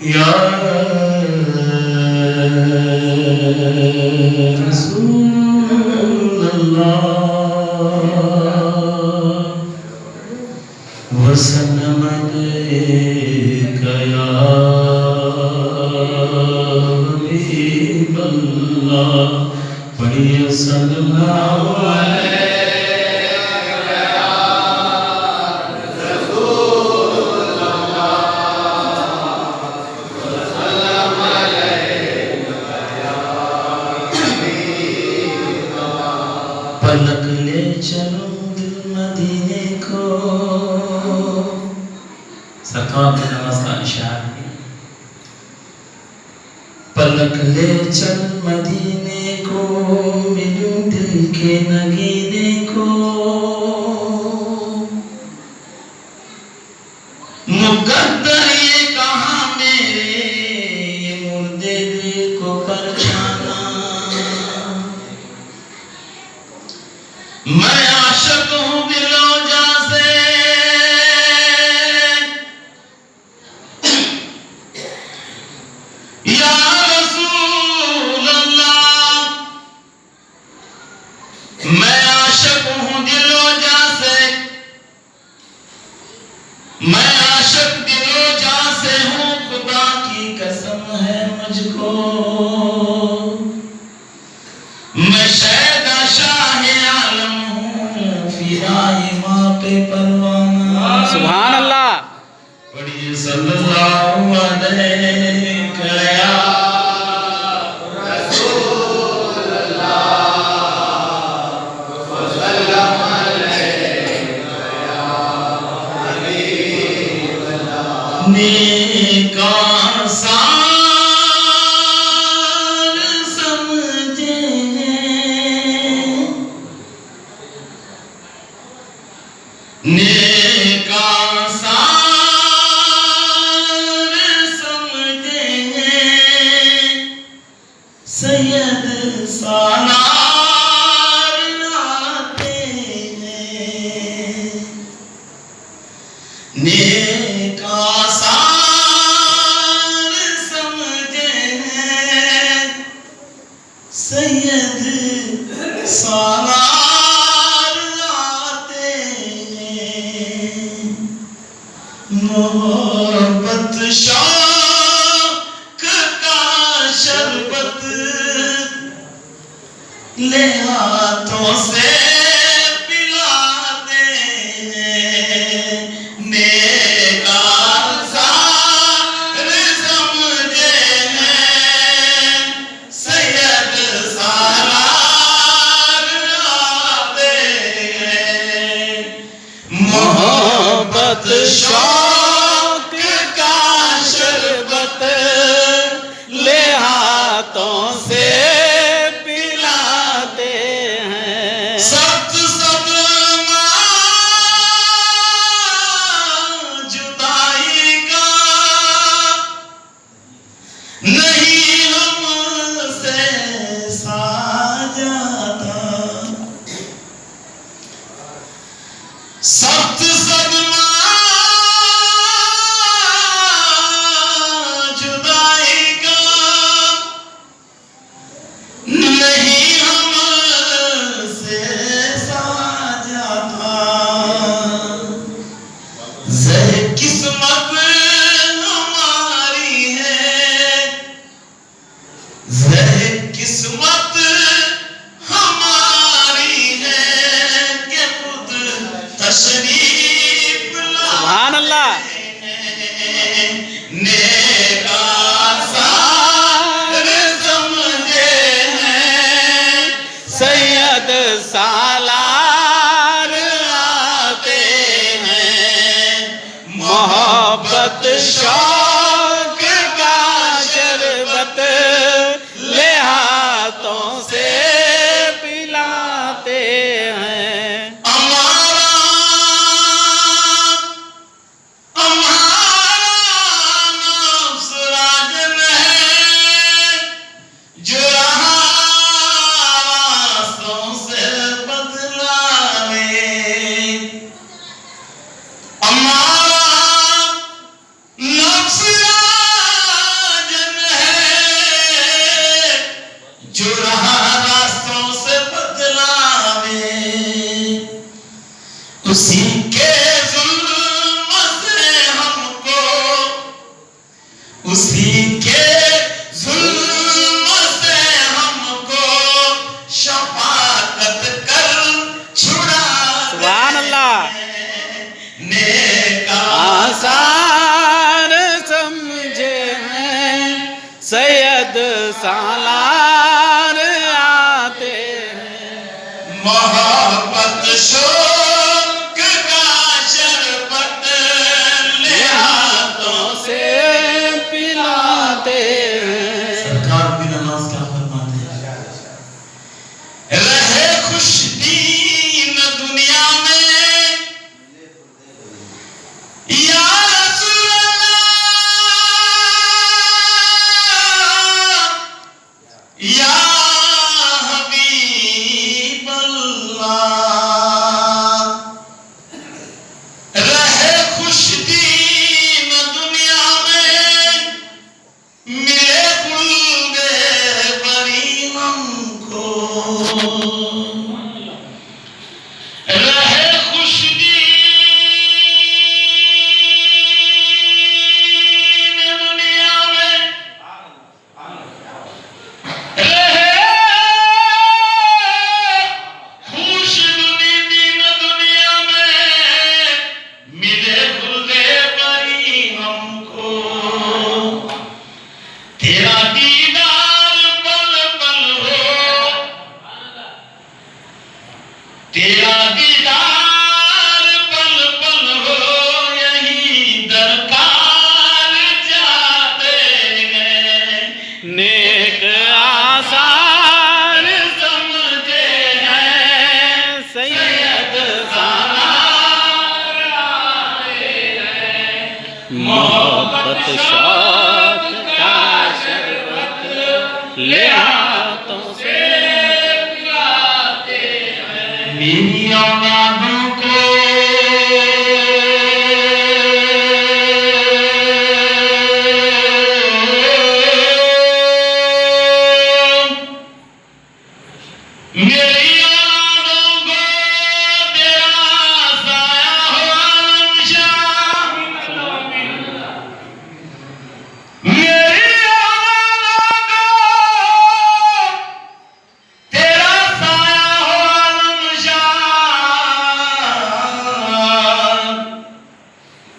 या रसूल अल्लाह वसल्लम अलैका या हबीब अल्लाह। पढ़िए सल्लल्लाहु अलैहि पलक ले चलो दिल मदीने को। सरकार की नमाज का इशारा है। पलक ले चल मदीने को, मिलूं दिल के नगीने को। मुकद्दर ये कहा मेरे, ये मुर्दे दिल को परछाना। मैं आशिक हूँ दिलोजा से, या रसूल अल्लाह। मैं आशिक हूँ दिलोजा से, मैं आशिक दिलोजा से हूँ। खुदा की कसम है मुझको, मैं शैदा शाह आलम हूँ, फिराए माँ पे परवाना। सुभान अल्लाह। पढ़िए सल्लल्लाहु अलैहि या रसूल अल्लाह वसल्लम अलैका या हबीब अल्लाह। नेका सार समझे, नेका सार समझे, सैयद सालार आते हैं। नेका सार समझे, सैयद सालार आते हैं। मोहब्बत शौक का शरबत ले हाथों से पिलाते हैं। नेका सार समझे हैं, सैयद सालार आते हैं। मोहब्बत शौक का शरबत ले हाथों से पिलाते हैं। सख्त सदमा जुदाई का नहीं हमसे साजाता। सख्त सदमा उसी के जुल्म से हमको, उसी के जुल्म से हमको शफाकत कर छुड़ा सुभान अल्लाह। नेक आसार समझे हैं सैयद सालार आते हैं, मोहब्बत शौक का शरबत ले हाथों से पिलाते हैं। सरकार भी नमाज क्या फरमाते हैं, रहे खुश दीन दुनिया में या रसूल अल्लाह, या हबीब अल्लाह। रहे खुश दीन दुनिया में, मिले खुल्दे बरी हमको। रहे खुश दीन दुनिया में, रहे खुश दीन दुनिया में, मिले खुल्दे बरी हमको। तेरा दीदार पल पल हो, तेरा दीदार पल पल हो, यही दरकार जाते हैं। नेक आसार समझे हैं सैयद सालार आते हैं, मोहब्बत शौक का शरबत ले हाथों से पिलाते हैं। मेरी औलादों को मेरी औलादों को तेरा साया हो आलमशाह। मेरी औलादों को तेरा साया हो आलमशाह।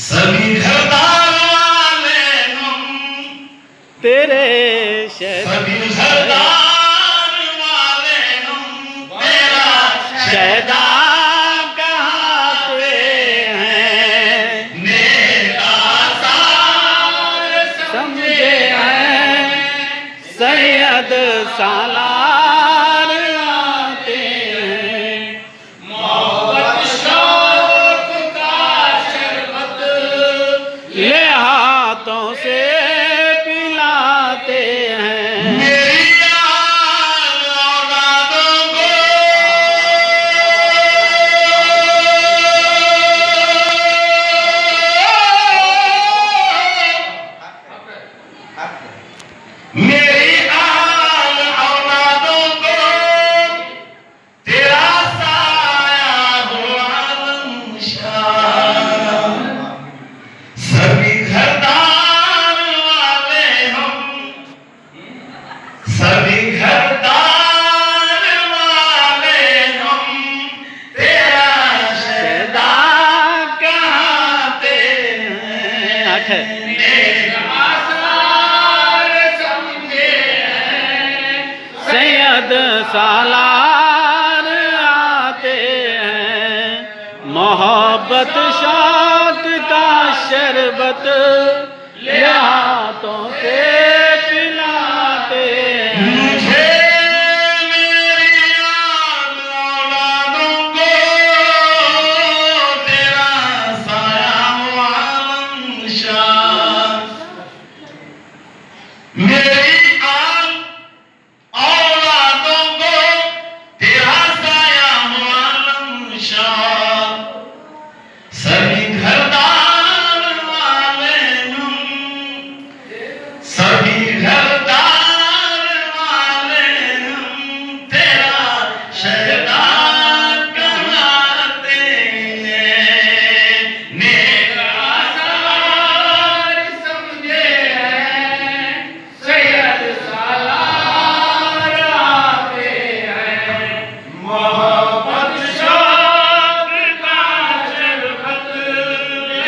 सभी घरदार वाले हम, तेरे शहर सभी घरदार वाले हम, तेरा शहदा कहते हैं, नेक आसार समझे हैं सैयद सालार आते हैं, मोहब्बत शौक का शरबत ले हाथों से पिलाते हैं। मेरी औलादों को मेरी औलादों को तेरा साया हो आलमशाह। सभी घरदार वाले हम, सभी घरदार वाले हम, तेरा शहदा कहते हैं। आठ नेक आसार समझे हैं सैयद सालार आते हैं, मोहब्बत शौक का शरबत ले हाथों से पिलाते हैं। मुझे मेरी औलादों को तेरा साया हो आलमशाह। मेरी औलादों को तेरा साया हो आलमशाह।